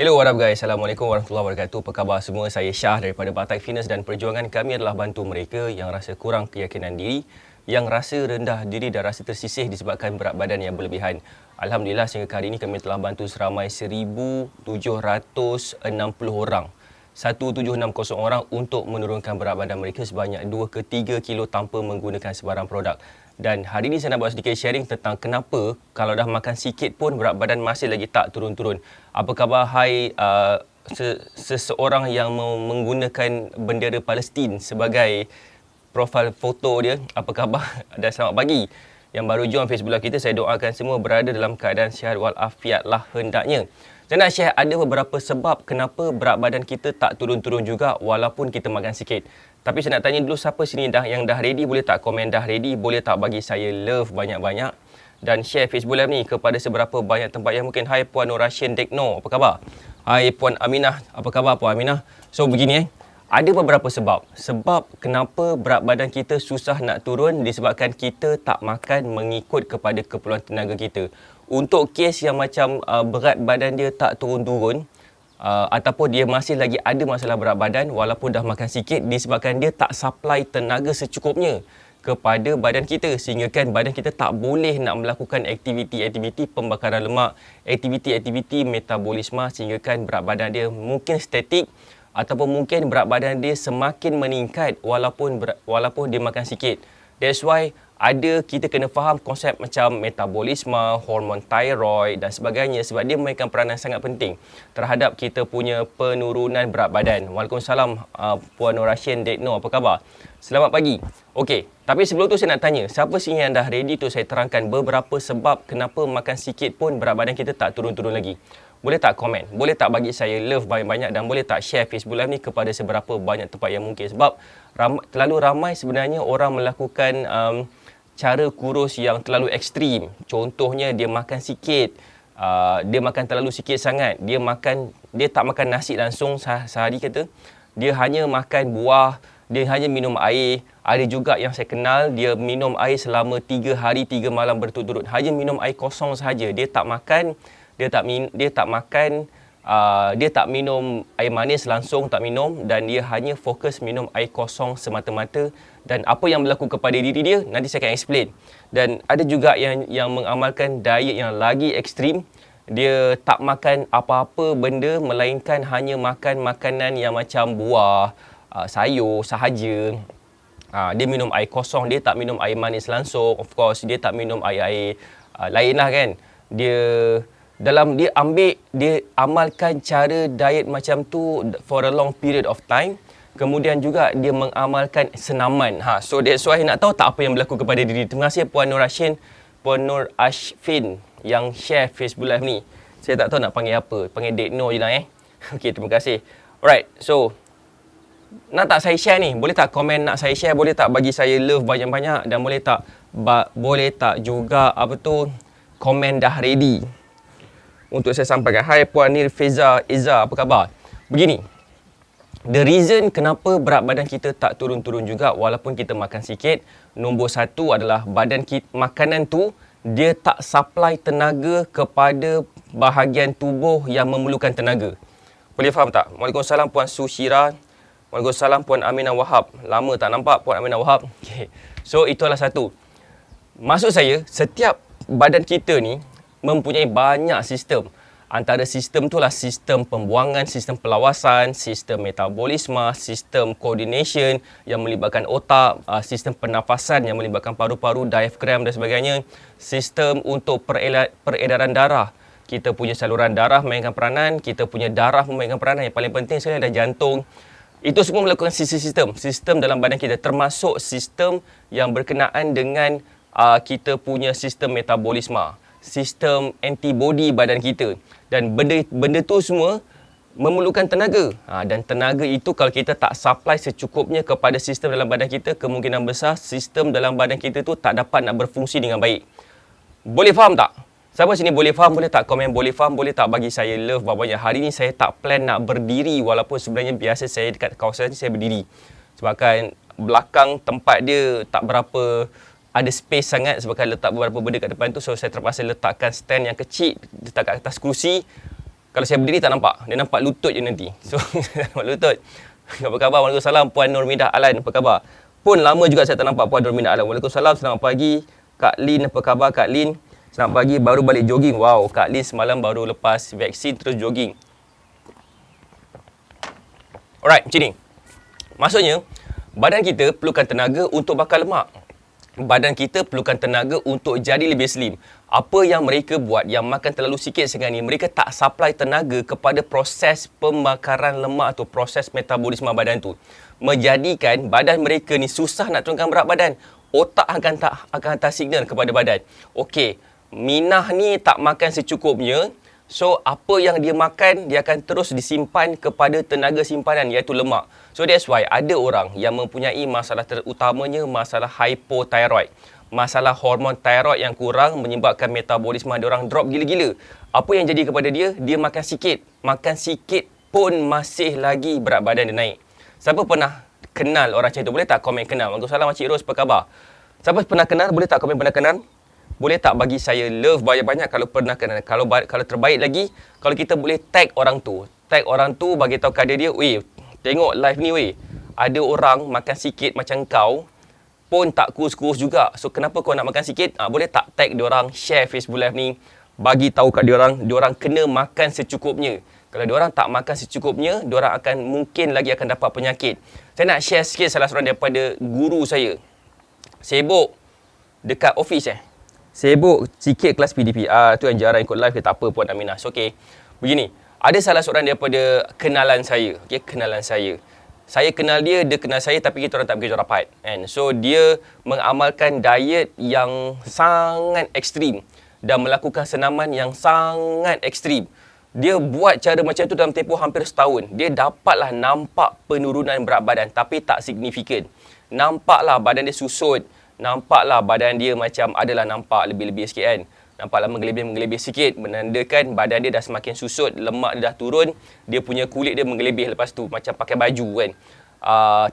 Hello, what up guys? Assalamualaikum warahmatullahi wabarakatuh. Apa khabar semua? Saya Syah daripada Batak Fitness dan perjuangan kami adalah bantu mereka yang rasa kurang keyakinan diri, yang rasa rendah diri dan rasa tersisih disebabkan berat badan yang berlebihan. Alhamdulillah sehingga hari ini kami telah bantu seramai 1,760 orang. 1760 orang untuk menurunkan berat badan mereka sebanyak 2 ke 3 kilo tanpa menggunakan sebarang produk. Dan hari ini saya nak buat sedikit sharing tentang kenapa kalau dah makan sikit pun berat badan masih lagi tak turun-turun. Apa khabar seseorang yang menggunakan bendera Palestin sebagai profil foto dia? Apa khabar? Dan selamat pagi. Yang baru join Facebook Live kita, saya doakan semua berada dalam keadaan sihat walafiat lah hendaknya. Saya nak share ada beberapa sebab kenapa berat badan kita tak turun-turun juga walaupun kita makan sikit. Tapi saya nak tanya dulu, siapa sini yang dah ready? Boleh tak komen dah ready? Boleh tak bagi saya love banyak-banyak? Dan share Facebook Live ni kepada seberapa banyak tempat yang mungkin. Hai Puan Nur Rashin Dekno, apa khabar? Hai Puan Aminah, apa khabar Puan Aminah? So begini ada beberapa sebab. Sebab kenapa berat badan kita susah nak turun disebabkan kita tak makan mengikut kepada keperluan tenaga kita. Untuk kes yang macam berat badan dia tak turun-turun, ataupun dia masih lagi ada masalah berat badan walaupun dah makan sikit disebabkan dia tak supply tenaga secukupnya kepada badan kita, sehingga kan badan kita tak boleh nak melakukan aktiviti-aktiviti pembakaran lemak, aktiviti-aktiviti metabolisme, sehingga kan berat badan dia mungkin statik ataupun mungkin berat badan dia semakin meningkat walaupun dia makan sikit. That's why kita kena faham konsep macam metabolisme, hormon thyroid dan sebagainya, sebab dia memainkan peranan sangat penting terhadap kita punya penurunan berat badan. Waalaikumsalam Puan Nur Rashin Dekno, apa khabar? Selamat pagi. Okey, tapi sebelum tu saya nak tanya, siapa sini yang dah ready tu saya terangkan beberapa sebab kenapa makan sikit pun berat badan kita tak turun-turun lagi. Boleh tak komen? Boleh tak bagi saya love banyak-banyak dan boleh tak share Facebook Live ni kepada seberapa banyak tempat yang mungkin. Sebab terlalu ramai sebenarnya orang melakukan cara kurus yang terlalu ekstrim. Contohnya dia makan sikit, dia makan terlalu sikit sangat. Dia tak makan nasi langsung sehari kata. Dia hanya makan buah, dia hanya minum air. Ada juga yang saya kenal, dia minum air selama 3 hari 3 malam berturut-turut. Hanya minum air kosong sahaja. Dia tak makan, dia tak minum air manis langsung, tak minum, dan dia hanya fokus minum air kosong semata-mata. Dan apa yang berlaku kepada diri dia nanti saya akan explain. Dan ada juga yang mengamalkan diet yang lagi ekstrim. Dia tak makan apa-apa benda melainkan hanya makan makanan yang macam buah, sayur sahaja. Dia minum air kosong, dia tak minum air manis langsung. Of course dia tak minum air lain lah kan. Dia amalkan cara diet macam tu for a long period of time. Kemudian juga dia mengamalkan senaman. So that's why nak tahu tak apa yang berlaku kepada diri. Terima kasih Puan Nur Rashin, Puan Nur Ashfin yang share Facebook Live ni. Saya tak tahu nak panggil apa. Panggil Dekno je lah Okey, terima kasih. Alright, so nak tak saya share ni? Boleh tak komen nak saya share? Boleh tak bagi saya love banyak-banyak? Dan boleh tak juga komen dah ready untuk saya sampaikan. Hai Puan Nirfeza Iza, apa khabar? Begini, the reason kenapa berat badan kita tak turun-turun juga walaupun kita makan sikit, nombor satu adalah makanan tu dia tak supply tenaga kepada bahagian tubuh yang memerlukan tenaga. Boleh faham tak? Waalaikumsalam Puan Sushira. Waalaikumsalam Puan Aminah Wahab. Lama tak nampak Puan Aminah Wahab. Okay. So itulah satu. Maksud saya, setiap badan kita ni mempunyai banyak sistem. Antara sistem itulah sistem pembuangan, sistem pelawasan, sistem metabolisme, sistem coordination yang melibatkan otak, sistem pernafasan yang melibatkan paru-paru, diafragma dan sebagainya, sistem untuk peredaran darah. Kita punya saluran darah memainkan peranan, kita punya darah memainkan peranan. Yang paling penting sekali adalah jantung. Itu semua melakukan sistem dalam badan kita, termasuk sistem yang berkenaan dengan kita punya sistem metabolisme, sistem antibody badan kita. Dan benda tu semua memerlukan tenaga. Dan tenaga itu kalau kita tak supply secukupnya kepada sistem dalam badan kita, kemungkinan besar sistem dalam badan kita tu tak dapat nak berfungsi dengan baik. Boleh faham tak? Siapa sini boleh faham? Boleh tak komen boleh faham? Boleh tak bagi saya love banyak? Hari ni saya tak plan nak berdiri, walaupun sebenarnya biasa saya dekat kawasan ni saya berdiri. Sebabkan belakang tempat dia tak berapa ada space sangat sebabkan letak beberapa benda kat depan tu. So saya terpaksa letakkan stand yang kecil, letak kat atas kerusi. Kalau saya berdiri tak nampak. Dia nampak lutut je nanti. So, nampak lutut. Apa khabar? Waalaikumsalam Puan Nurmidah Alan. Apa khabar? Pun lama juga saya tak nampak Puan Nurmidah Alan. Waalaikumsalam. Selamat pagi. Kak Lin, apa khabar Kak Lin? Selamat pagi. Baru balik jogging. Wow, Kak Lin semalam baru lepas vaksin terus jogging. Alright, macam ni. Maksudnya, badan kita perlukan tenaga untuk bakar lemak. Badan kita perlukan tenaga untuk jadi lebih slim. Apa yang mereka buat yang makan terlalu sikit sekarang ni, mereka tak supply tenaga kepada proses pembakaran lemak atau proses metabolisme badan tu. Menjadikan badan mereka ni susah nak turunkan berat badan. Otak akan hantar signal kepada badan. Okey, Minah ni tak makan secukupnya. So, apa yang dia makan, dia akan terus disimpan kepada tenaga simpanan, iaitu lemak. So, that's why ada orang yang mempunyai masalah terutamanya masalah hypothyroid. Masalah hormon thyroid yang kurang menyebabkan metabolisme dia orang drop gila-gila. Apa yang jadi kepada dia? Dia makan sikit. Makan sikit pun masih lagi berat badan dia naik. Siapa pernah kenal orang macam itu? Boleh tak komen kenal? Waalaikumsalam Cik Ros, apa khabar? Siapa pernah kenal? Boleh tak komen pernah kenal? Boleh tak bagi saya love banyak-banyak kalau pernah kenal. Kalau terbaik lagi, kalau kita boleh tag orang tu. Tag orang tu bagi tahu kepada dia, weh, tengok live ni weh. Ada orang makan sikit macam kau pun tak kurus-kurus juga. So kenapa kau nak makan sikit? Boleh tak tag diorang, share Facebook live ni, bagi tahu kat diorang kena makan secukupnya. Kalau diorang tak makan secukupnya, diorang akan mungkin lagi akan dapat penyakit. Saya nak share sikit salah seorang daripada guru saya. Sibuk dekat office Sibuk sikit kelas PDP. Tu yang jarang ikut live, dia tak apa Puan Aminah. So, okay. Begini, ada salah seorang daripada kenalan saya. Okay, kenalan saya. Saya kenal dia, dia kenal saya tapi kita orang tak bekerja rapat. Kan? So, dia mengamalkan diet yang sangat ekstrim dan melakukan senaman yang sangat ekstrim. Dia buat cara macam tu dalam tempoh hampir setahun. Dia dapatlah nampak penurunan berat badan tapi tak signifikan. Nampaklah badan dia susut. Nampaklah badan dia macam adalah nampak lebih-lebih sikit kan. Nampaklah menggelebih sikit. Menandakan badan dia dah semakin susut. Lemak dia dah turun. Dia punya kulit dia menggelebih lepas tu. Macam pakai baju kan.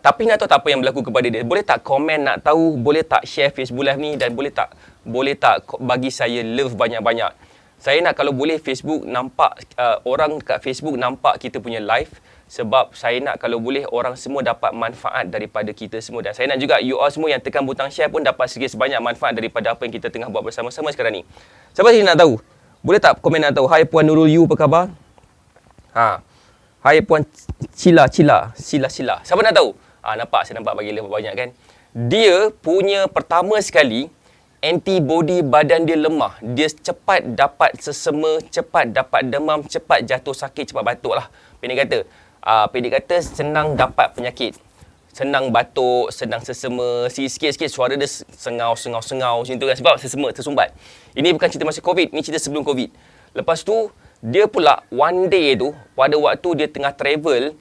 Tapi nak tahu tak apa yang berlaku kepada dia? Boleh tak komen nak tahu? Boleh tak share Facebook live ni? Dan boleh tak bagi saya love banyak-banyak? Saya nak kalau boleh Facebook nampak, orang kat Facebook nampak kita punya live. Sebab saya nak kalau boleh orang semua dapat manfaat daripada kita semua. Dan saya nak juga you all semua yang tekan butang share pun dapat sedikit sebanyak manfaat daripada apa yang kita tengah buat bersama-sama sekarang ni. Siapa sini nak tahu? Boleh tak komen nak tahu? Hai Puan Nurul Yu, apa khabar? Hai Puan Sila. Siapa nak tahu? Nampak, saya nampak bagi lebih banyak kan. Dia punya pertama sekali, antibody badan dia lemah. Dia cepat dapat sesama, cepat dapat demam, cepat jatuh sakit, cepat batuk lah. Pendek kata senang dapat penyakit. Senang batuk, senang sesama, sikit-sikit suara dia sengau macam tu kan. Sebab sesama, tersumbat. Ini bukan cerita masa COVID, ni cerita sebelum COVID. Lepas tu, dia pula one day tu, pada waktu dia tengah travel,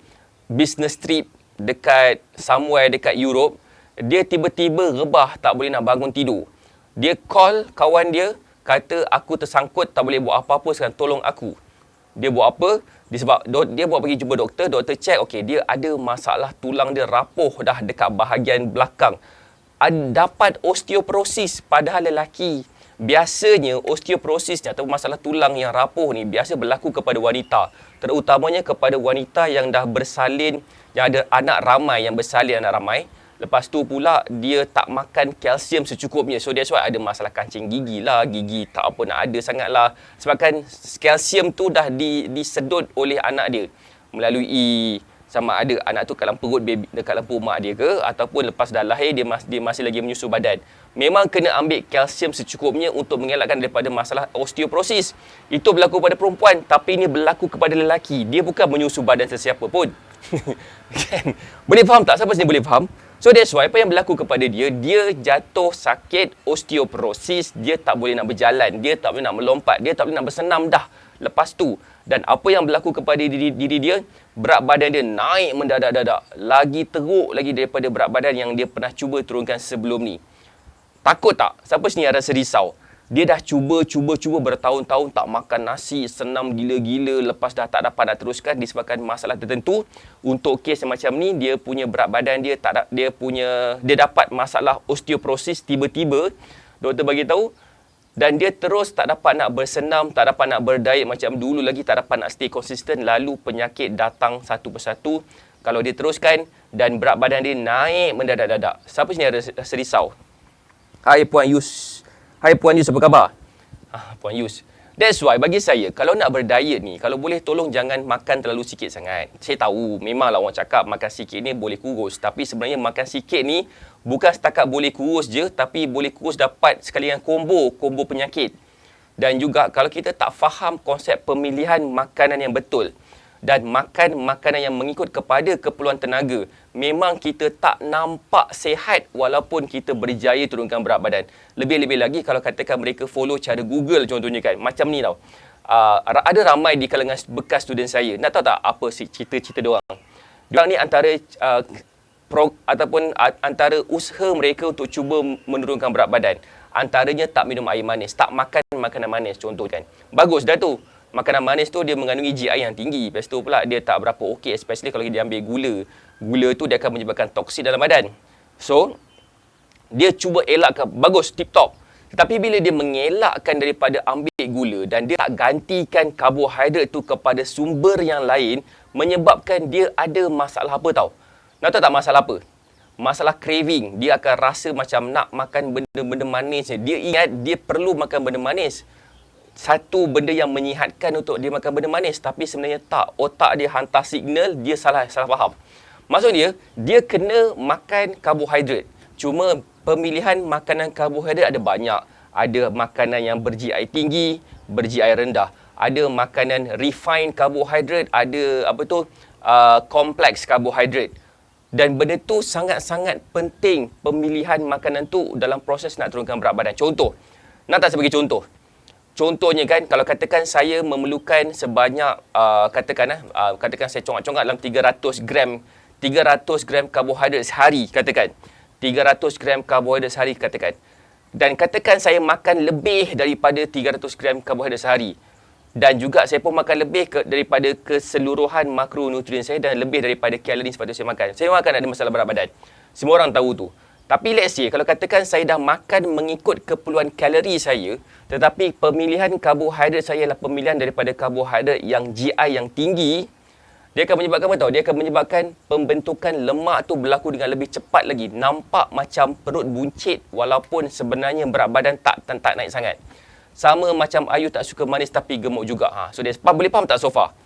business trip dekat somewhere dekat Europe, dia tiba-tiba rebah tak boleh nak bangun tidur. Dia call kawan dia, kata aku tersangkut, tak boleh buat apa-apa sekarang, tolong aku. Dia buat apa? Dia buat pergi jumpa doktor check, okey, dia ada masalah tulang dia rapuh dah dekat bahagian belakang. Dapat osteoporosis, padahal lelaki. Biasanya osteoporosis ni atau masalah tulang yang rapuh ni biasa berlaku kepada wanita. Terutamanya kepada wanita yang dah bersalin, yang ada anak ramai, yang bersalin anak ramai. Lepas tu pula dia tak makan kalsium secukupnya. So that's why ada masalah kancing gigi lah. Gigi tak apa nak ada sangat lah. Sebabkan kalsium tu dah disedut oleh anak dia. Melalui sama ada anak tu kat dalam perut baby, dekat dalam perut mak dia ke, ataupun lepas dah lahir dia masih lagi menyusu badan. Memang kena ambil kalsium secukupnya untuk mengelakkan daripada masalah osteoporosis. Itu berlaku pada perempuan, tapi ini berlaku kepada lelaki. Dia bukan menyusu badan sesiapa pun. Boleh faham tak? Siapa sini boleh faham? So that's why apa yang berlaku kepada dia, dia jatuh sakit osteoporosis, dia tak boleh nak berjalan, dia tak boleh nak melompat, dia tak boleh nak bersenam dah lepas tu. Dan apa yang berlaku kepada diri dia, berat badan dia naik mendadak-dadak, lagi teruk lagi daripada berat badan yang dia pernah cuba turunkan sebelum ni. Takut tak? Siapa sini rasa risau? Dia dah cuba bertahun-tahun tak makan nasi, senam gila-gila, lepas dah tak dapat nak teruskan disebabkan masalah tertentu. Untuk kes macam ni, dia punya berat badan dia dia dapat masalah osteoporosis tiba-tiba. Doktor bagi tahu Dan dia terus tak dapat nak bersenam, tak dapat nak berdiet macam dulu lagi, tak dapat nak stay konsisten. Lalu penyakit datang satu persatu. Kalau dia teruskan dan berat badan dia naik mendadak-dadak. Siapa sini rasa risau? Hai Puan Yus. Hai Puan Yus, apa khabar? Puan Yus. That's why bagi saya, kalau nak berdiet ni, kalau boleh tolong jangan makan terlalu sikit sangat. Saya tahu, memanglah orang cakap makan sikit ni boleh kurus. Tapi sebenarnya makan sikit ni bukan setakat boleh kurus je, tapi boleh kurus dapat sekalian combo penyakit. Dan juga kalau kita tak faham konsep pemilihan makanan yang betul dan makan makanan yang mengikut kepada keperluan tenaga, memang kita tak nampak sihat walaupun kita berjaya turunkan berat badan. Lebih-lebih lagi kalau katakan mereka follow cara Google contohnya kan. Macam ni tau. Ada ramai di kalangan bekas student saya. Nak tahu tak apa cita-cita diorang? Diorang ni antara antara usaha mereka untuk cuba menurunkan berat badan. Antaranya tak minum air manis, tak makan makanan manis contoh kan. Bagus dah tu. Makanan manis tu dia mengandungi GI yang tinggi. Lepas tu pula dia tak berapa okey, especially kalau dia ambil gula. Gula tu dia akan menyebabkan toksin dalam badan. So, dia cuba elakkan, bagus, tip top. Tetapi bila dia mengelakkan daripada ambil gula dan dia tak gantikan karbohidrat tu kepada sumber yang lain, menyebabkan dia ada masalah apa tau? Nak tahu tak masalah apa? Masalah craving. Dia akan rasa macam nak makan benda-benda manis. Dia ingat dia perlu makan benda manis. Satu benda yang menyihatkan untuk dia makan benda manis, tapi sebenarnya tak. Otak dia hantar signal, dia salah faham. Maksud dia kena makan karbohidrat. Cuma pemilihan makanan karbohidrat ada banyak. Ada makanan yang ber-GI tinggi, ber-GI rendah. Ada makanan refined karbohidrat, ada kompleks karbohidrat. Dan benda tu sangat-sangat penting pemilihan makanan tu dalam proses nak turunkan berat badan. Contoh, nak tak sebagai contoh? Contohnya kan, kalau katakan saya memerlukan sebanyak, katakan saya congak-congak dalam 300 gram karbohidrat sehari, katakan. 300 gram karbohidrat sehari, katakan. Dan katakan saya makan lebih daripada 300 gram karbohidrat sehari. Dan juga saya pun makan lebih daripada keseluruhan makronutrien saya dan lebih daripada kalori sepatutnya saya makan. Saya akan ada masalah berat badan. Semua orang tahu tu. Tapi let's say, kalau katakan saya dah makan mengikut keperluan kalori saya, tetapi pemilihan karbohidrat saya adalah pemilihan daripada karbohidrat yang GI yang tinggi, dia akan menyebabkan apa tahu? Dia akan menyebabkan pembentukan lemak tu berlaku dengan lebih cepat lagi. Nampak macam perut buncit walaupun sebenarnya berat badan tak naik sangat. Sama macam Ayu tak suka manis tapi gemuk juga. So boleh faham tak so far?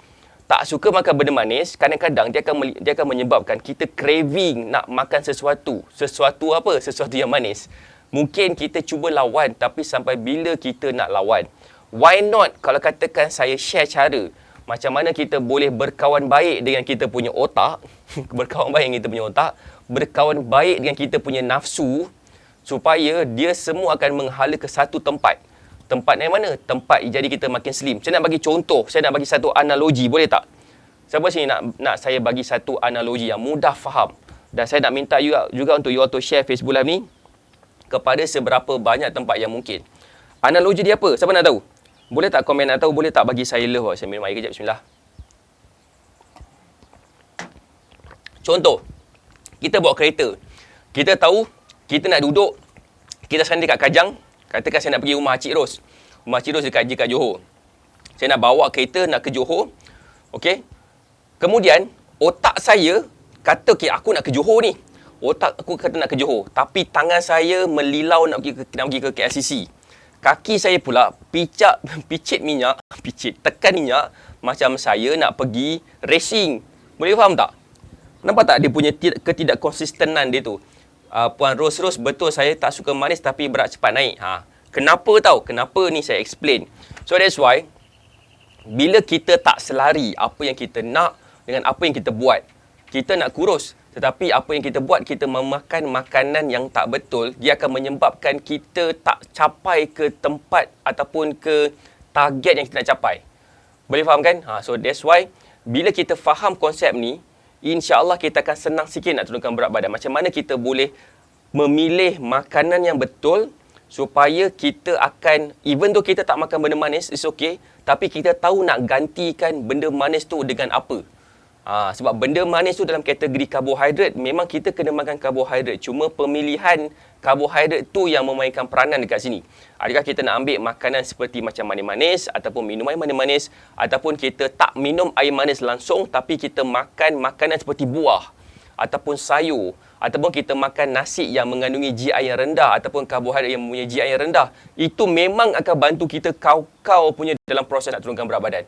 Tak suka makan benda manis, kadang-kadang dia akan menyebabkan kita craving nak makan sesuatu. Sesuatu apa? Sesuatu yang manis. Mungkin kita cuba lawan, tapi sampai bila kita nak lawan? Why not kalau katakan saya share cara macam mana kita boleh berkawan baik dengan kita punya otak, berkawan baik dengan kita punya otak, berkawan baik dengan kita punya nafsu, supaya dia semua akan menghala ke satu tempat. Tempat yang mana? Tempat jadi kita makin slim. Saya nak bagi contoh, saya nak bagi satu analogi, boleh tak? Siapa sini nak saya bagi satu analogi yang mudah faham? Dan saya nak minta juga untuk you all to share Facebook Live ni kepada seberapa banyak tempat yang mungkin. Analogi dia apa? Siapa nak tahu? Boleh tak komen nak tahu? Boleh tak bagi saya love? Saya minum air kejap, bismillah. Contoh, kita bawa kereta. Kita tahu, kita nak duduk, kita sekarang dekat Kajang. Katakan saya nak pergi rumah Cik Ros. Rumah Cik Ros dekat Johor. Saya nak bawa kereta nak ke Johor. Okey. Kemudian, otak saya kata, okay, aku nak ke Johor ni. Otak aku kata nak ke Johor. Tapi tangan saya melilau nak pergi ke KLCC. Kaki saya pula tekan minyak macam saya nak pergi racing. Boleh faham tak? Nampak tak dia punya ketidakkonsistenan dia tu? Puan Ros, betul saya tak suka manis tapi berat cepat naik. Kenapa tahu? Kenapa ni saya explain. So that's why, bila kita tak selari apa yang kita nak dengan apa yang kita buat, kita nak kurus. Tetapi apa yang kita buat, kita memakan makanan yang tak betul, dia akan menyebabkan kita tak capai ke tempat ataupun ke target yang kita nak capai. Boleh faham kan? So that's why, bila kita faham konsep ni, InsyaAllah kita akan senang sikit nak turunkan berat badan. Macam mana kita boleh memilih makanan yang betul supaya kita akan, even though kita tak makan benda manis, it's okay. Tapi kita tahu nak gantikan benda manis tu dengan apa. Sebab benda manis tu dalam kategori karbohidrat, memang kita kena makan karbohidrat. Cuma pemilihan karbohidrat tu yang memainkan peranan dekat sini. Adakah kita nak ambil makanan seperti macam manis-manis, ataupun minum air manis-manis, ataupun kita tak minum air manis langsung, tapi kita makan makanan seperti buah, ataupun sayur, ataupun kita makan nasi yang mengandungi GI yang rendah, ataupun karbohidrat yang mempunyai GI yang rendah. Itu memang akan bantu kita kau punya dalam proses nak turunkan berat badan.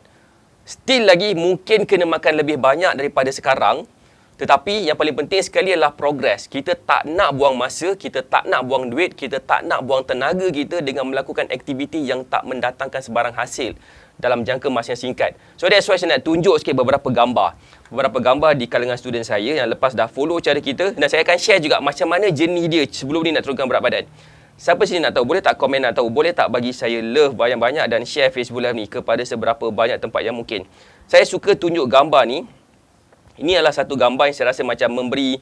Still lagi mungkin kena makan lebih banyak daripada sekarang. Tetapi yang paling penting sekali adalah progres. Kita tak nak buang masa, kita tak nak buang duit, kita tak nak buang tenaga kita dengan melakukan aktiviti yang tak mendatangkan sebarang hasil dalam jangka masa yang singkat. So that's why saya nak tunjuk sikit beberapa gambar. Beberapa gambar di kalangan student saya yang lepas dah follow cara kita, dan saya akan share juga macam mana jenis dia sebelum ni nak turunkan berat badan. Siapa sini nak tahu? Boleh tak komen nak tahu? Boleh tak bagi saya love banyak-banyak dan share Facebook Live ni kepada seberapa banyak tempat yang mungkin. Saya suka tunjuk gambar ni. Ini adalah satu gambar yang saya rasa macam memberi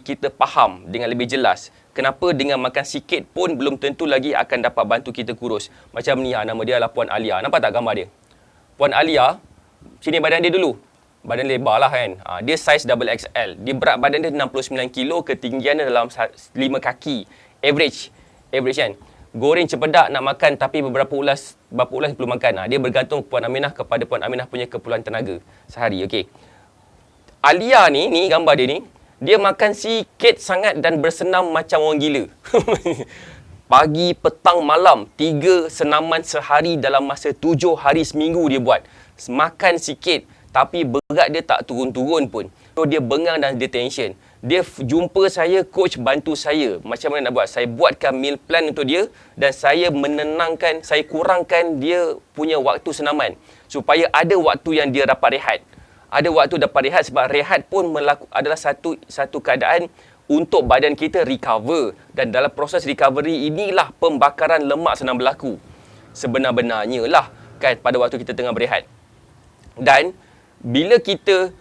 kita faham dengan lebih jelas. Kenapa dengan makan sikit pun belum tentu lagi akan dapat bantu kita kurus. Macam ni, nama dia adalah Puan Alia. Nampak tak gambar dia? Puan Alia, sini badan dia dulu. Badan lebar lah kan. Dia saiz XXL. Dia berat badan dia 69 kilo, ketinggian dia dalam 5 kaki. Average kan. Goreng cempedak nak makan, tapi berapa ulas perlu makan. Dia bergantung Puan Aminah kepada Puan Aminah punya keperluan tenaga sehari. Okey. Alia ni gambar dia ni, dia makan sikit sangat dan bersenam macam orang gila. Pagi, petang, malam, 3 senaman sehari dalam masa 7 hari seminggu dia buat. Makan sikit, tapi berat dia tak turun-turun pun. So dia bengang dan dia tension. Dia jumpa saya, coach bantu saya macam mana nak buat. Saya buatkan meal plan untuk dia dan saya menenangkan, saya kurangkan dia punya waktu senaman supaya ada waktu yang dia dapat rehat. Ada waktu dapat rehat, sebab rehat pun adalah satu keadaan untuk badan kita recover, dan dalam proses recovery inilah pembakaran lemak senang berlaku sebenar-benarnya lah kan pada waktu kita tengah berehat. Dan bila kita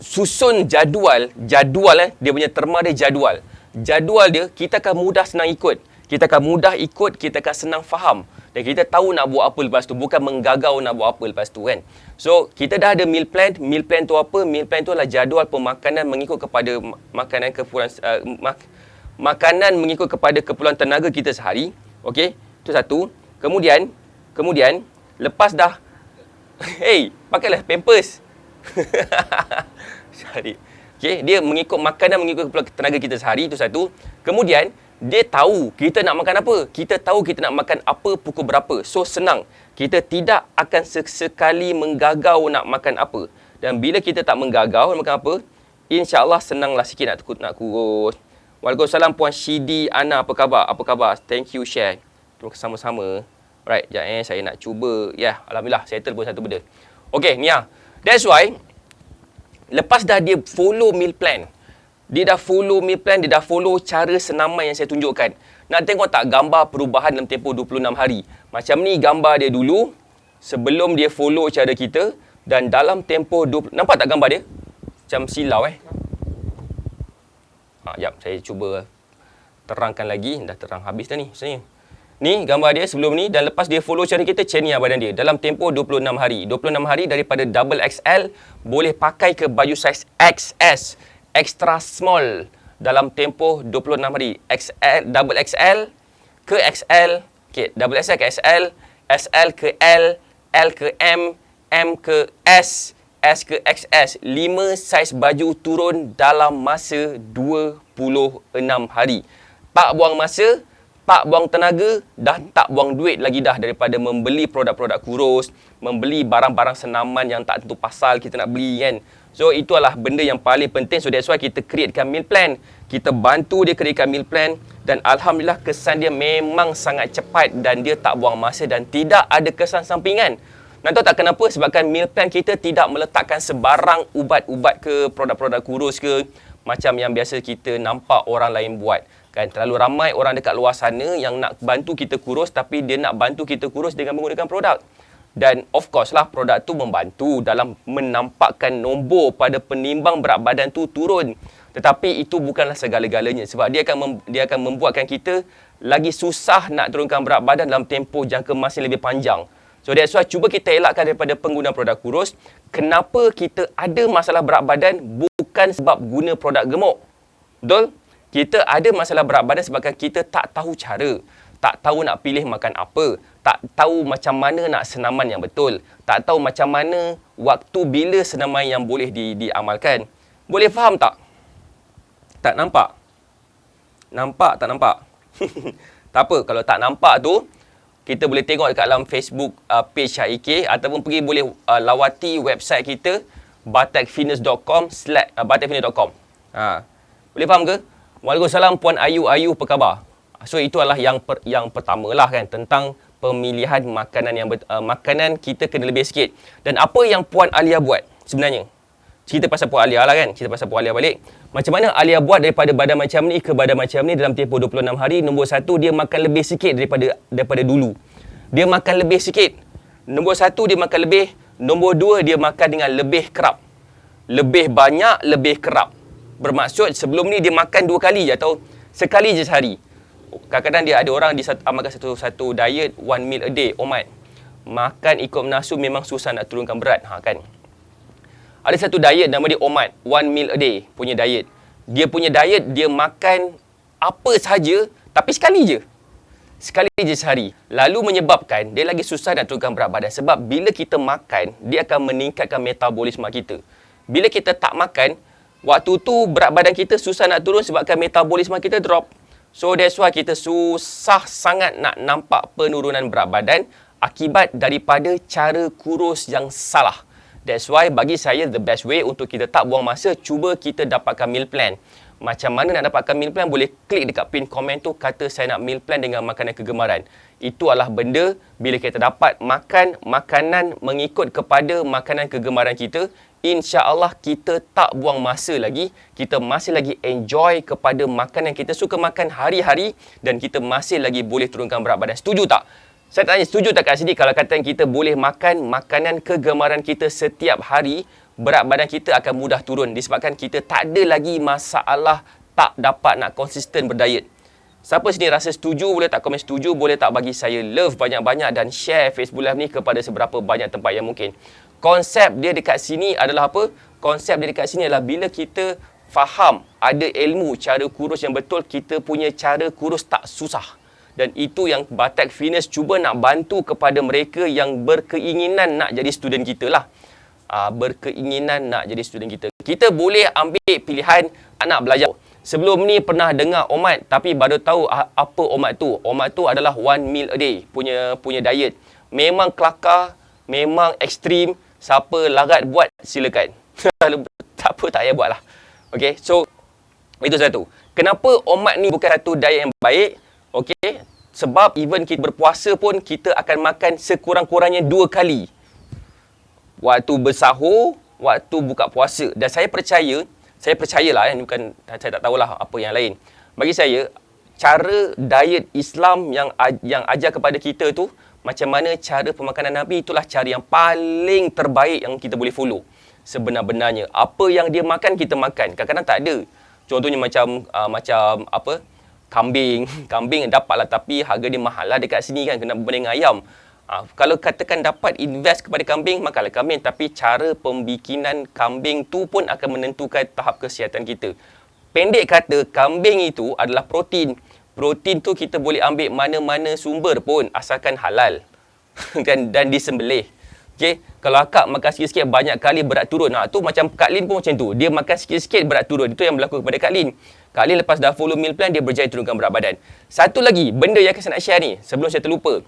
susun jadual dia punya terma dia jadual dia, kita akan mudah senang ikut, kita akan senang faham, dan kita tahu nak buat apa lepas tu, bukan menggagau nak buat apa lepas tu kan. So kita dah ada meal plan tu apa? Meal plan tu adalah jadual pemakanan mengikut kepada makanan mengikut kepada keperluan tenaga kita sehari. Okey, itu satu. Kemudian lepas dah pakailah Pampers. Sehari. Okey, dia mengikut makanan mengikut tenaga kita sehari, itu satu. Kemudian dia tahu kita nak makan apa. Kita tahu kita nak makan apa pukul berapa. So senang. Kita tidak akan sesekali menggagau nak makan apa. Dan bila kita tak menggagau nak makan apa, insya-Allah senanglah sikit nak kurus. Waalaikumsalam Puan Shidi Ana, apa khabar? Thank you share. Terima kasih sama-sama. Alright, sekejap saya nak cuba. Alhamdulillah settle pun satu benda. Okey, ni lah. That's why, lepas dah dia follow meal plan, dia dah follow cara senaman yang saya tunjukkan. Nak tengok tak gambar perubahan dalam tempoh 26 hari? Macam ni gambar dia dulu, sebelum dia follow cara kita, dan dalam tempoh 20... Nampak tak gambar dia? Macam silau Jap, saya cuba terangkan lagi. Dah terang habis dah ni sebenarnya. Ni gambar dia sebelum ni, dan lepas dia follow cara kita, macam ni badan dia dalam tempoh 26 hari. 26 hari daripada double XL boleh pakai ke baju saiz XS, extra small, dalam tempoh 26 hari. XL, double XL ke XL, double XL ke XL, SL ke L, L ke M, M ke S, S ke XS. 5 saiz baju turun dalam masa 26 hari. Tak buang masa, tak buang tenaga, dah tak buang duit lagi dah daripada membeli produk-produk kurus, membeli barang-barang senaman yang tak tentu pasal kita nak beli kan. So itu adalah benda yang paling penting. So that's why kita createkan meal plan. Kita bantu dia createkan meal plan, dan alhamdulillah kesan dia memang sangat cepat dan dia tak buang masa dan tidak ada kesan sampingan. Nak tahu tak kenapa? Sebabkan meal plan kita tidak meletakkan sebarang ubat-ubat ke produk-produk kurus ke macam yang biasa kita nampak orang lain buat. Kan, terlalu ramai orang dekat luar sana yang nak bantu kita kurus, tapi dia nak bantu kita kurus dengan menggunakan produk. Dan of course lah, produk tu membantu dalam menampakkan nombor pada penimbang berat badan tu turun. Tetapi itu bukanlah segala-galanya, sebab dia akan membuatkan kita lagi susah nak turunkan berat badan dalam tempoh jangka masa lebih panjang. So that's why cuba kita elakkan daripada penggunaan produk kurus. Kenapa kita ada masalah berat badan bukan sebab guna produk gemuk. Betul? Kita ada masalah berat badan sebabkan kita tak tahu cara. Tak tahu nak pilih makan apa. Tak tahu macam mana nak senaman yang betul. Tak tahu macam mana waktu bila senaman yang boleh diamalkan. Boleh faham tak? Tak nampak? Nampak tak nampak? Tak apa, kalau tak nampak tu, kita boleh tengok dekat dalam Facebook page Syahik ataupun pergi boleh lawati website kita batakfitness.com. Boleh faham ke? Waalaikumsalam Puan Ayu, apa khabar? So itu adalah yang pertama lah kan, tentang pemilihan makanan yang makanan kita kena lebih sikit. Dan apa yang Puan Alia buat sebenarnya? Cerita pasal Puan Alia lah kan, cerita pasal Puan Alia balik. Macam mana Alia buat daripada badan macam ni ke badan macam ni dalam tempoh 26 hari. Nombor satu, dia makan lebih sikit daripada dulu. Dia makan lebih sikit. Nombor satu, dia makan lebih. Nombor dua, dia makan dengan lebih kerap. Lebih banyak, lebih kerap. Bermaksud sebelum ni dia makan 2 kali je atau sekali je sehari. Kadang-kadang dia ada orang amalkan satu diet, 1 meal a day. Oh mat, makan ikut nafsu memang susah nak turunkan berat. Kan? Ada satu diet nama dia Omat, 1 meal a day punya diet. Dia punya diet, dia makan apa sahaja tapi sekali je. Sekali je sehari. Lalu menyebabkan dia lagi susah nak turunkan berat badan. Sebab bila kita makan, dia akan meningkatkan metabolisme kita. Bila kita tak makan, waktu tu berat badan kita susah nak turun sebabkan metabolisme kita drop. So that's why kita susah sangat nak nampak penurunan berat badan akibat daripada cara kurus yang salah. That's why bagi saya the best way untuk kita tak buang masa, cuba kita dapatkan meal plan. Macam mana nak dapatkan meal plan? Boleh klik dekat pin komen tu, kata saya nak meal plan dengan makanan kegemaran. Itu adalah benda bila kita dapat makan makanan mengikut kepada makanan kegemaran kita, insya-Allah kita tak buang masa lagi, kita masih lagi enjoy kepada makanan yang kita suka makan hari-hari dan kita masih lagi boleh turunkan berat badan. Setuju tak? Saya tanya, setuju tak kat sini kalau kata kita boleh makan makanan kegemaran kita setiap hari, berat badan kita akan mudah turun disebabkan kita tak ada lagi masalah tak dapat nak konsisten berdiet. Siapa sini rasa setuju, boleh tak komen setuju, boleh tak bagi saya love banyak-banyak dan share Facebook Live ni kepada seberapa banyak tempat yang mungkin. Konsep dia dekat sini adalah apa? Konsep dia dekat sini adalah bila kita faham, ada ilmu cara kurus yang betul, kita punya cara kurus tak susah. Dan itu yang Batak Fitness cuba nak bantu kepada mereka yang berkeinginan nak jadi student kita lah. Berkeinginan nak jadi student kita. Kita boleh ambil pilihan nak belajar. Sebelum ni pernah dengar Omat tapi baru tahu apa Omat tu. Omat tu adalah 1 meal a day punya diet. Memang kelakar, memang ekstrim. Siapa larat buat silakan. Tak apa, tak payah buat lah. Okay, so itu satu. Kenapa Omat ni bukan satu diet yang baik? Okey, sebab even kita berpuasa pun kita akan makan sekurang-kurangnya 2 kali. Waktu bersahur, waktu buka puasa. Dan saya percayalah bukan saya tak tahulah apa yang lain. Bagi saya, cara diet Islam yang ajar kepada kita tu, macam mana cara pemakanan Nabi, itulah cara yang paling terbaik yang kita boleh follow. Sebenar-benarnya, apa yang dia makan kita makan. Kadang-kadang tak ada. Contohnya macam apa? Kambing dapatlah tapi harga dia mahal lah dekat sini kan, kena berbanding dengan ayam. Kalau katakan dapat invest kepada kambing, makanlah kambing, tapi cara pembikinan kambing tu pun akan menentukan tahap kesihatan kita. Pendek kata, kambing itu adalah protein. Protein tu kita boleh ambil mana-mana sumber pun asalkan halal dan disembelih. Okay? Kalau akak makan sikit-sikit banyak kali berat turun. Tu macam Kak Lin pun macam tu. Dia makan sikit-sikit berat turun. Itu yang berlaku kepada Kak Lin. Kak Lin lepas dah follow meal plan, dia berjaya turunkan berat badan. Satu lagi, benda yang saya nak share ni, sebelum saya terlupa.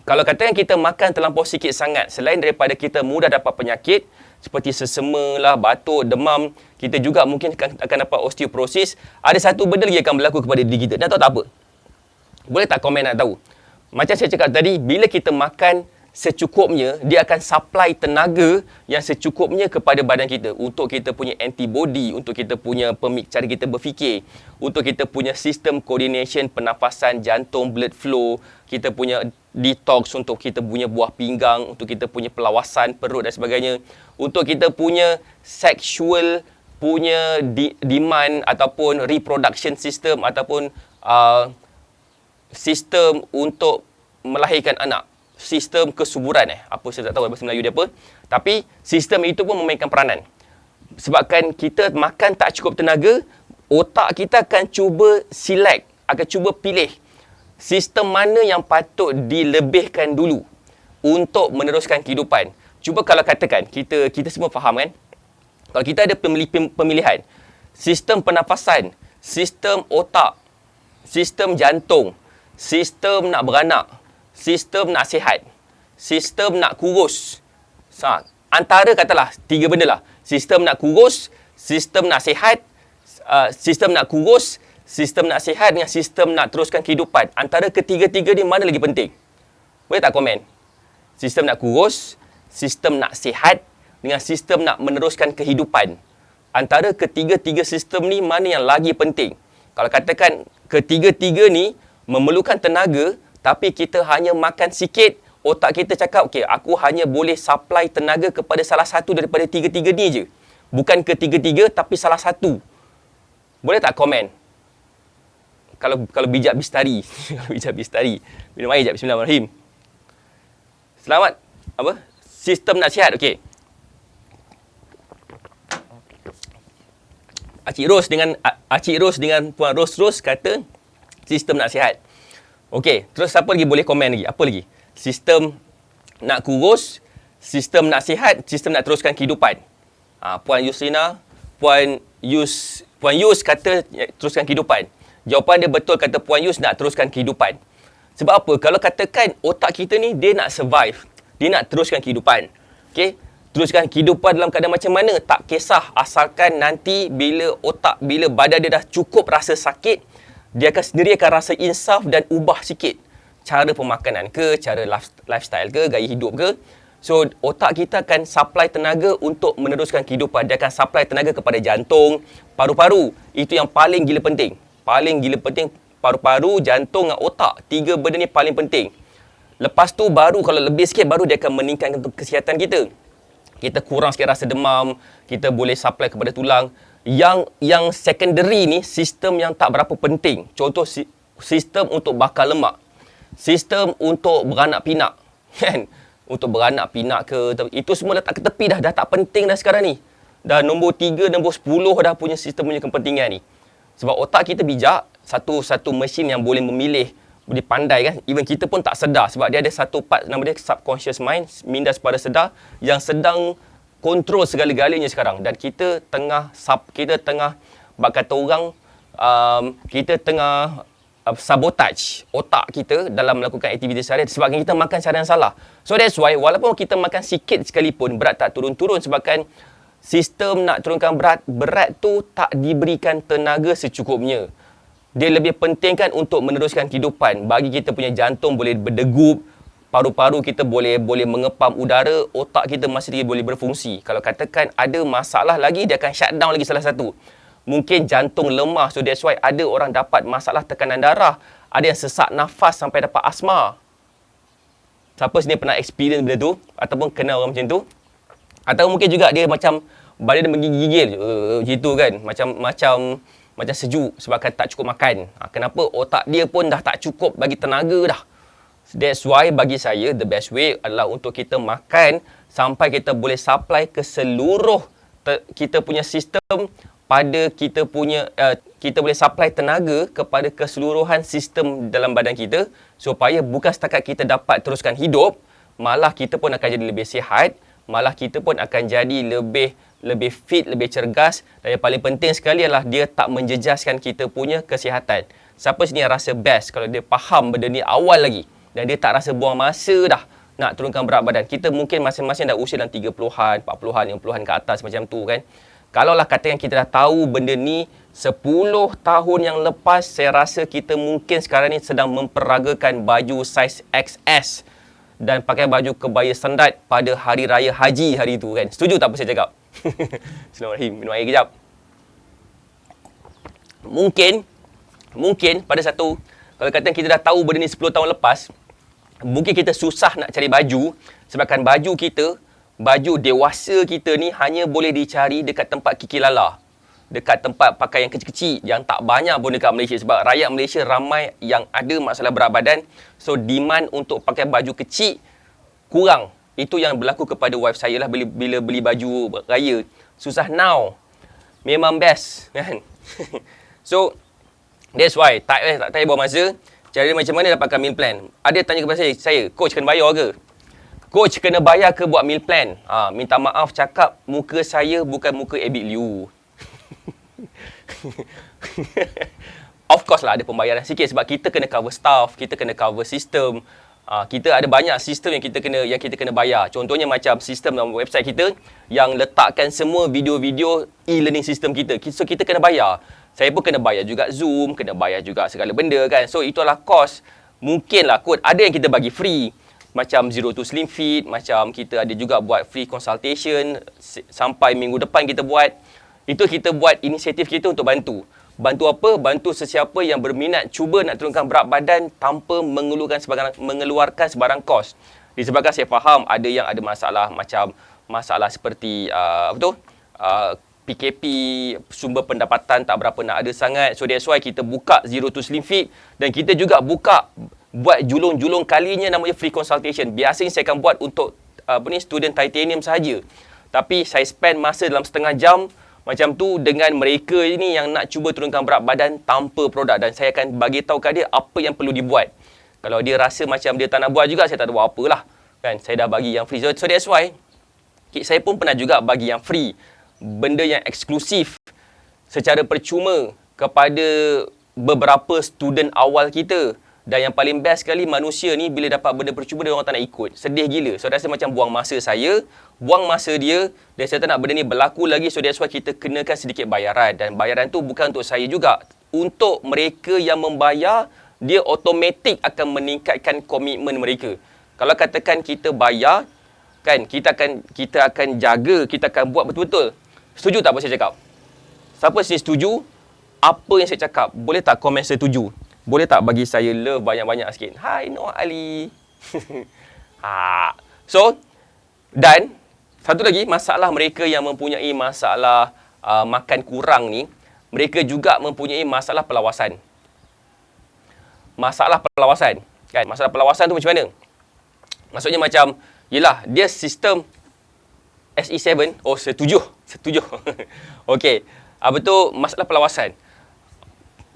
Kalau katakan kita makan terlampau sikit sangat, selain daripada kita mudah dapat penyakit, seperti sesama lah, batuk, demam, kita juga mungkin akan dapat osteoporosis. Ada satu benda lagi yang akan berlaku kepada diri kita. Nak tahu tak apa? Boleh tak komen nak tahu? Macam saya cakap tadi, bila kita makan secukupnya, dia akan supply tenaga yang secukupnya kepada badan kita untuk kita punya antibody, untuk kita punya cara kita berfikir, untuk kita punya sistem coordination pernafasan, jantung, blood flow, kita punya detox untuk kita punya buah pinggang, untuk kita punya pelawasan perut dan sebagainya, untuk kita punya sexual punya demand ataupun reproduction system ataupun sistem untuk melahirkan anak. sistem kesuburan apa saya tak tahu bahasa Melayu dia apa. Tapi sistem itu pun memainkan peranan. Sebabkan kita makan tak cukup tenaga, otak kita akan cuba select, akan cuba pilih sistem mana yang patut dilebihkan dulu untuk meneruskan kehidupan. Cuba kalau katakan, kita semua faham kan? Kalau kita ada pemilihan, sistem pernafasan, sistem otak, sistem jantung, sistem nak beranak, sistem nak sihat, sistem nak kurus. Antara katalah 3 benda lah. Sistem nak kurus, sistem nak sihat, sistem nak kurus, sistem nak sihat dengan sistem nak teruskan kehidupan. Antara ketiga-tiga ni mana lagi penting? Boleh tak komen? Sistem nak kurus, sistem nak sihat dengan sistem nak meneruskan kehidupan. Antara ketiga-tiga sistem ni mana yang lagi penting? Kalau katakan ketiga-tiga ni memerlukan tenaga tapi kita hanya makan sikit, otak kita cakap, okey, aku hanya boleh supply tenaga kepada salah satu daripada tiga-tiga ni je. Bukan ketiga-tiga tapi salah satu. Boleh tak komen? Kalau bijak bistari. Kalau bijak bistari. Minum air sekejap. Bismillahirrahmanirrahim. Selamat. Apa? Sistem nak sihat. Okey. Acik Ros dengan Puan Ros kata sistem nak sihat. Okey, terus siapa lagi boleh komen lagi? Apa lagi? Sistem nak kurus, sistem nak sihat, sistem nak teruskan kehidupan. Puan Yusrina, Puan Yus kata teruskan kehidupan. Jawapan dia betul, kata Puan Yus nak teruskan kehidupan. Sebab apa? Kalau katakan otak kita ni dia nak survive, dia nak teruskan kehidupan. Okey? Teruskan kehidupan dalam keadaan macam mana? Tak kisah, asalkan nanti bila badan dia dah cukup rasa sakit, dia akan sendiri akan rasa insaf dan ubah sikit. Cara pemakanan ke, cara lifestyle ke, gaya hidup ke. So, otak kita akan supply tenaga untuk meneruskan kehidupan. Dia akan supply tenaga kepada jantung, paru-paru. Itu yang paling gila penting. Paling gila penting, paru-paru, jantung dan otak. 3 benda ni paling penting. Lepas tu baru, kalau lebih sikit, baru dia akan meningkatkan kesihatan kita. Kita kurang sikit rasa demam, kita boleh supply kepada tulang. Yang secondary ni, sistem yang tak berapa penting. Contoh, sistem untuk bakar lemak. Sistem untuk beranak pinak, kan? Untuk beranak pinak ke, itu semua dah tak ke tepi dah tak penting dah sekarang ni. Dah nombor 3, nombor 10 dah punya sistem punya kepentingan ni. Sebab otak kita bijak, satu mesin yang boleh memilih, boleh pandai kan. Even kita pun tak sedar sebab dia ada satu part nama dia subconscious mind, minda pada sedar, yang sedang kontrol segala-galanya sekarang. Dan kita tengah bak kata orang, kita tengah sabotage otak kita dalam melakukan aktiviti seharian sebabkan kita makan cara yang salah. So that's why walaupun kita makan sikit sekalipun, berat tak turun-turun sebabkan sistem nak turunkan berat tu tak diberikan tenaga secukupnya. Dia lebih pentingkan untuk meneruskan kehidupan. Bagi kita punya jantung boleh berdegup, paru-paru kita boleh mengepam udara, otak kita masih lagi boleh berfungsi. Kalau katakan ada masalah lagi, dia akan shut down lagi salah satu. Mungkin jantung lemah, so that's why ada orang dapat masalah tekanan darah. Ada yang sesak nafas sampai dapat asma. Siapa sini pernah experience benda tu? Ataupun kenal orang macam tu? Atau mungkin juga dia macam badan dia menggigil gitu kan. Macam sejuk sebabkan tak cukup makan. Kenapa? Otak dia pun dah tak cukup bagi tenaga dah. That's why bagi saya the best way adalah untuk kita makan sampai kita boleh supply ke seluruh kita punya sistem, pada kita boleh supply tenaga kepada keseluruhan sistem dalam badan kita supaya bukan setakat kita dapat teruskan hidup, malah kita pun akan jadi lebih sihat, malah kita pun akan jadi lebih fit, lebih cergas, dan yang paling penting sekali adalah dia tak menjejaskan kita punya kesihatan. Siapa sini yang rasa best kalau dia faham benda ni awal lagi dan dia tak rasa buang masa dah nak turunkan berat badan? Kita mungkin masing-masing dah usia dalam 30-an, 40-an, 50-an ke atas macam tu kan. Kalaulah katakan kita dah tahu benda ni 10 tahun yang lepas, saya rasa kita mungkin sekarang ni sedang memperagakan baju saiz XS dan pakai baju kebaya sendat pada hari raya haji hari tu kan. Setuju tak apa saya cakap? Bismillahirrahmanirrahim. Minum air kejap. Mungkin pada satu, kalau katakan kita dah tahu benda ni 10 tahun lepas, mungkin kita susah nak cari baju sebabkan baju dewasa kita ni hanya boleh dicari dekat tempat Kiki Lala. dekat tempat pakai yang kecil-kecil, yang tak banyak pun dekat Malaysia. Sebab rakyat Malaysia ramai yang ada masalah berat badan. So, demand untuk pakai baju kecil kurang. Itu yang berlaku kepada wife saya lah bila beli baju raya. Susah now. Memang best, kan? So, that's why tak payah buang masa. Cara macam mana dapatkan meal plan? Ada tanya kepada saya, coach kena bayar ke? Coach kena bayar ke buat meal plan? Minta maaf cakap, muka saya bukan muka Abid Liu. Of course lah ada pembayaran sikit sebab kita kena cover staff, kita kena cover sistem. Kita ada banyak sistem yang kita kena bayar. Contohnya macam sistem dalam website kita yang letakkan semua video-video e-learning system kita. So kita kena bayar. Saya pun kena bayar juga Zoom, kena bayar juga segala benda kan. So itulah cost. Mungkinlah kot ada yang kita bagi free. Macam Zero to Slim Fit, macam kita ada juga buat free consultation sampai minggu depan kita buat. Itu kita buat inisiatif kita untuk bantu. Bantu apa? Bantu sesiapa yang berminat cuba nak turunkan berat badan tanpa mengeluarkan sebarang kos. Disebabkan saya faham ada yang ada masalah macam masalah seperti PKP, sumber pendapatan tak berapa nak ada sangat. So that's why kita buka Zero to Slim Fit dan kita juga buat julung-julung kalinya namanya free consultation. Biasanya saya akan buat untuk student titanium sahaja. Tapi saya spend masa dalam setengah jam macam tu dengan mereka ini yang nak cuba turunkan berat badan tanpa produk, dan saya akan bagi tahu kat dia apa yang perlu dibuat. Kalau dia rasa macam dia tak nak buat juga, saya tak ada buat apalah. Kan, saya dah bagi yang free. So that's why saya pun pernah juga bagi yang free, benda yang eksklusif secara percuma kepada beberapa student awal kita. Dan yang paling best sekali, manusia ni bila dapat benda percuma dia orang tak nak ikut. Sedih gila. So rasa macam buang masa saya, buang masa dia, dan saya tak nak benda ni berlaku lagi. So that's why kita kenakan sedikit bayaran. Dan bayaran tu bukan untuk saya juga. Untuk mereka yang membayar, dia automatik akan meningkatkan komitmen mereka. Kalau katakan kita bayar, kan, kita akan jaga, kita akan buat betul-betul. Setuju tak apa saya cakap? Siapa sini setuju apa yang saya cakap? Boleh tak komen setuju? Boleh tak bagi saya love banyak-banyak sikit? Hai Noah Ali. So, dan satu lagi, masalah mereka yang mempunyai masalah makan kurang ni, mereka juga mempunyai masalah pelawasan. Masalah pelawasan. Kan? Masalah pelawasan tu macam mana? Maksudnya macam, yelah, dia sistem SE7. Oh, setuju. Okey. Apa tu masalah pelawasan?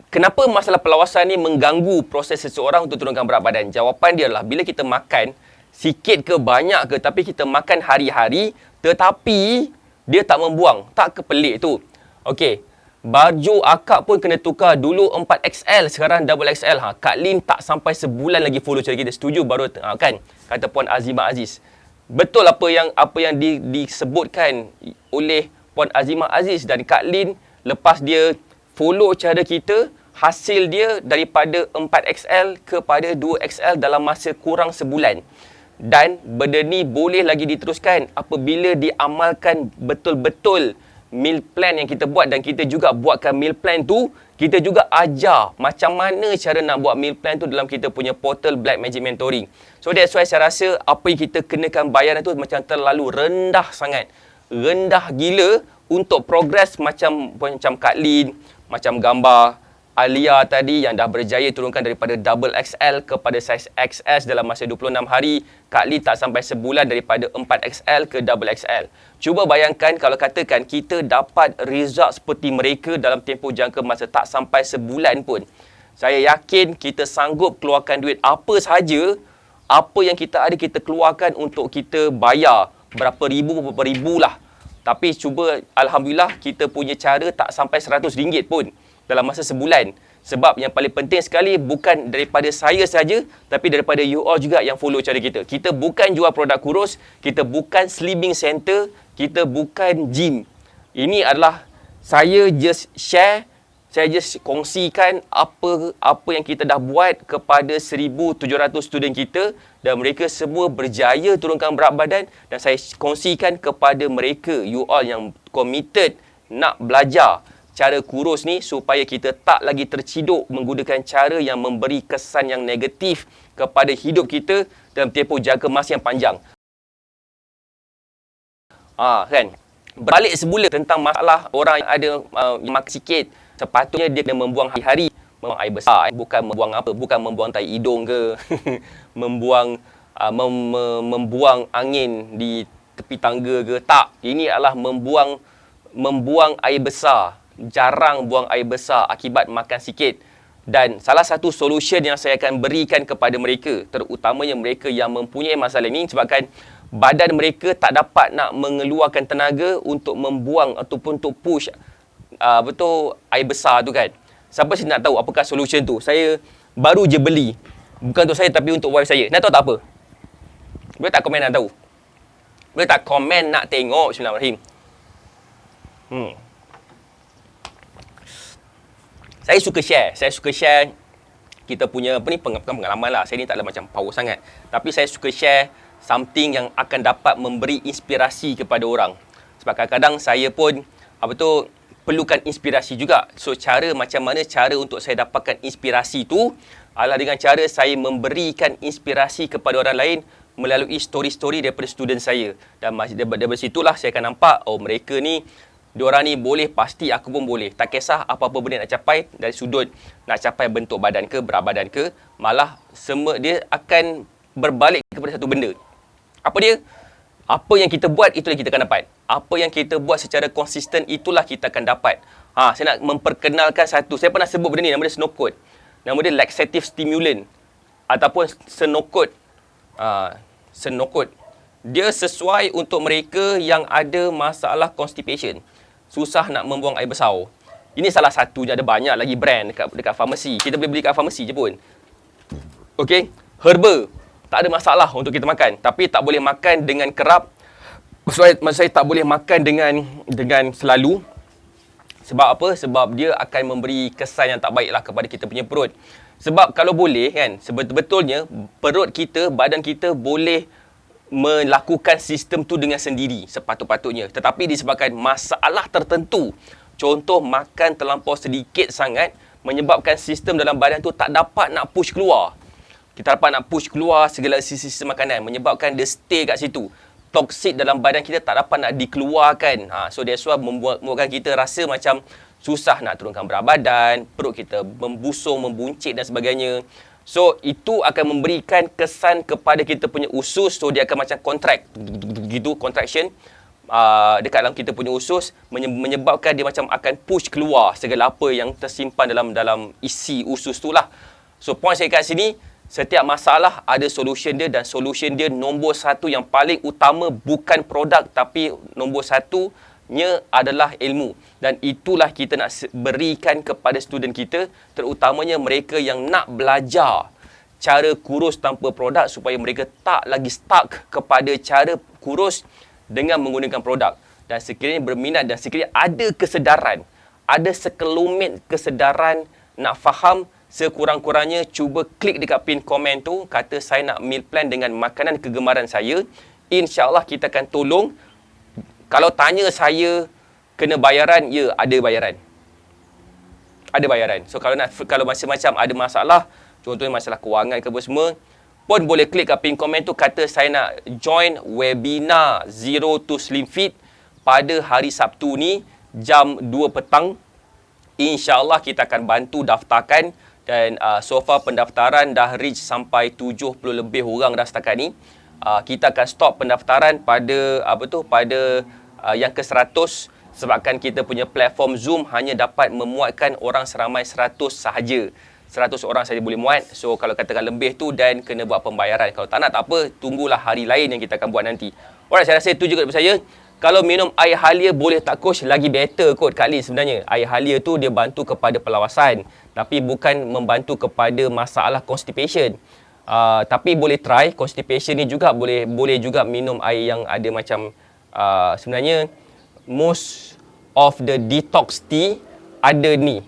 Kenapa masalah pelawasan ni mengganggu proses seseorang untuk turunkan berat badan? Jawapan dia adalah bila kita makan, sikit ke banyak ke, tapi kita makan hari-hari, tetapi dia tak membuang. Tak ke pelik tu? Okey, baju akak pun kena tukar. Dulu 4XL, sekarang double XL. Kak Lin tak sampai sebulan lagi follow cara kita. Setuju baru kan? Kata Puan Azimah Aziz. Betul apa yang disebutkan oleh Puan Azimah Aziz, dan Kak Lin lepas dia follow cara kita, hasil dia daripada 4XL kepada 2XL dalam masa kurang sebulan. Dan benda ni boleh lagi diteruskan apabila diamalkan betul-betul meal plan yang kita buat, dan kita juga buatkan meal plan tu, kita juga ajar macam mana cara nak buat meal plan tu dalam kita punya portal Black Magic Mentoring. So that's why saya rasa apa yang kita kenakan bayaran tu macam terlalu rendah sangat. Rendah gila untuk progress macam Kak Lin, macam gambar Alia tadi yang dah berjaya turunkan daripada double XL kepada saiz XS dalam masa 26 hari. Kak Lee tak sampai sebulan daripada 4XL ke double XL. Cuba bayangkan kalau katakan kita dapat result seperti mereka dalam tempoh jangka masa tak sampai sebulan pun. Saya yakin kita sanggup keluarkan duit apa sahaja, apa yang kita ada kita keluarkan untuk kita bayar berapa ribu lah. Tapi cuba, Alhamdulillah, kita punya cara tak sampai RM100 pun dalam masa sebulan. Sebab yang paling penting sekali bukan daripada saya saja, tapi daripada you all juga yang follow cara kita. Kita bukan jual produk kurus, kita bukan slimming center, kita bukan gym. Ini adalah saya just share, saya just kongsikan apa yang kita dah buat kepada 1,700 student kita, dan mereka semua berjaya turunkan berat badan, dan saya kongsikan kepada mereka, you all yang committed nak belajar cara kurus ni supaya kita tak lagi terciduk menggunakan cara yang memberi kesan yang negatif kepada hidup kita dalam tempoh jangka masa yang panjang. Kan? Berbalik semula tentang masalah orang yang ada makan sikit, sepatutnya dia kena membuang hari-hari, membuang air besar, bukan membuang apa, bukan membuang tai hidung ke, membuang membuang angin di tepi tangga ke, tak. Ini adalah membuang air besar, jarang buang air besar akibat makan sikit. Dan salah satu solution yang saya akan berikan kepada mereka, terutamanya mereka yang mempunyai masalah ini, sebabkan badan mereka tak dapat nak mengeluarkan tenaga untuk membuang ataupun untuk push air besar tu kan. Siapa sih nak tahu apakah solution tu? Saya baru je beli. Bukan untuk saya tapi untuk wife saya. Nak tahu tak apa? Boleh tak komen nak tahu? Boleh tak komen nak tengok? Bismillahirrahmanirrahim. Saya suka share kita punya pengalaman lah. Saya ni tak ada macam power sangat. Tapi saya suka share something yang akan dapat memberi inspirasi kepada orang. Sebab kadang-kadang saya pun perlukan inspirasi juga. So macam mana cara untuk saya dapatkan inspirasi tu adalah dengan cara saya memberikan inspirasi kepada orang lain melalui story-story daripada student saya. Dan daripada situlah saya akan nampak, oh mereka ni, diorang ni boleh, pasti aku pun boleh. Tak kisah apa-apa benda nak capai, dari sudut nak capai bentuk badan ke, berat badan ke, malah semua dia akan berbalik kepada satu benda. Apa dia? Apa yang kita buat, itulah kita akan dapat. Apa yang kita buat secara konsisten, itulah kita akan dapat. Saya nak memperkenalkan satu. Saya pernah sebut benda ni, nama dia Senokot. Nama dia laxative stimulant ataupun Senokot. Senokot. Dia sesuai untuk mereka yang ada masalah constipation. Susah nak membuang air besar. Ini salah satunya, ada banyak lagi brand dekat farmasi. Kita boleh beli kat farmasi je pun. Okey, herba. Tak ada masalah untuk kita makan. Tapi tak boleh makan dengan kerap. Maksud saya tak boleh makan dengan selalu. Sebab apa? Sebab dia akan memberi kesan yang tak baiklah kepada kita punya perut. Sebab kalau boleh kan, sebetulnya perut kita, badan kita boleh melakukan sistem tu dengan sendiri sepatut-patutnya. Tetapi disebabkan masalah tertentu, contoh makan terlampau sedikit sangat, menyebabkan sistem dalam badan tu tak dapat nak push keluar. Kita dapat nak push keluar segala sisi makanan, menyebabkan dia stay kat situ. Toksit dalam badan kita tak dapat nak dikeluarkan. So that's why membuatkan kita rasa macam susah nak turunkan berat badan, perut kita membusung, membuncit dan sebagainya. So, itu akan memberikan kesan kepada kita punya usus. So, dia akan macam contraction dekat dalam kita punya usus, menyebabkan dia macam akan push keluar segala apa yang tersimpan dalam isi usus tu lah. So, point saya kat sini, setiap masalah ada solution dia, dan solution dia nombor satu yang paling utama bukan produk, tapi nombor satunya adalah ilmu. Dan itulah kita nak berikan kepada student kita, terutamanya mereka yang nak belajar cara kurus tanpa produk, supaya mereka tak lagi stuck kepada cara kurus dengan menggunakan produk. Dan sekiranya berminat dan sekiranya ada kesedaran, ada sekelumit kesedaran nak faham, sekurang-kurangnya cuba klik dekat pin komen tu, kata saya nak meal plan dengan makanan kegemaran saya. InsyaAllah kita akan tolong. Kalau tanya saya kena bayaran, ya ada bayaran. Ada bayaran. So kalau macam-macam ada masalah, contohnya masalah kewangan ke apa semua, pun boleh klik kat pin komen tu, kata saya nak join webinar Zero to Slim Fit pada hari Sabtu ni jam 2 petang. InsyaAllah kita akan bantu daftarkan. Dan so far pendaftaran dah reach sampai 70 lebih orang dah setakat ni. Kita akan stop pendaftaran pada yang ke-100, sebabkan kita punya platform Zoom hanya dapat memuatkan orang seramai 100 sahaja. 100 orang saja boleh muat. So kalau katakan lebih tu, dan kena buat pembayaran. Kalau tak nak, tak apa, tunggulah hari lain yang kita akan buat nanti. Alright, saya rasa itu juga daripada saya. Kalau minum air halia boleh tak coach? Lagi better kot kali sebenarnya. Air halia tu dia bantu kepada pelawasan, tapi bukan membantu kepada masalah constipation. Tapi boleh try. Constipation ni juga boleh juga minum air yang ada macam sebenarnya most of the detox tea ada ni.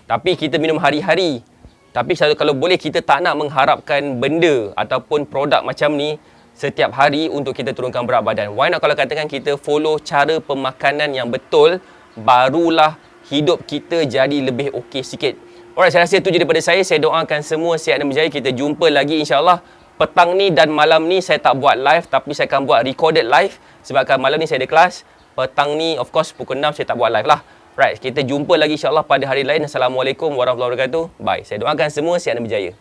Tapi kita minum hari-hari. Tapi kalau boleh kita tak nak mengharapkan benda ataupun produk macam ni setiap hari untuk kita turunkan berat badan. Why not kalau katakan kita follow cara pemakanan yang betul, barulah hidup kita jadi lebih okey sikit. Alright, saya rasa itu je daripada saya. Saya doakan semua sihat dan berjaya. Kita jumpa lagi insyaAllah petang ni dan malam ni saya tak buat live, tapi saya akan buat recorded live. Sebabkan malam ni saya ada kelas, petang ni of course pukul 6 saya tak buat live lah. Right, kita jumpa lagi insyaAllah pada hari lain. Assalamualaikum warahmatullahi wabarakatuh. Bye. Saya doakan semua sihat dan berjaya.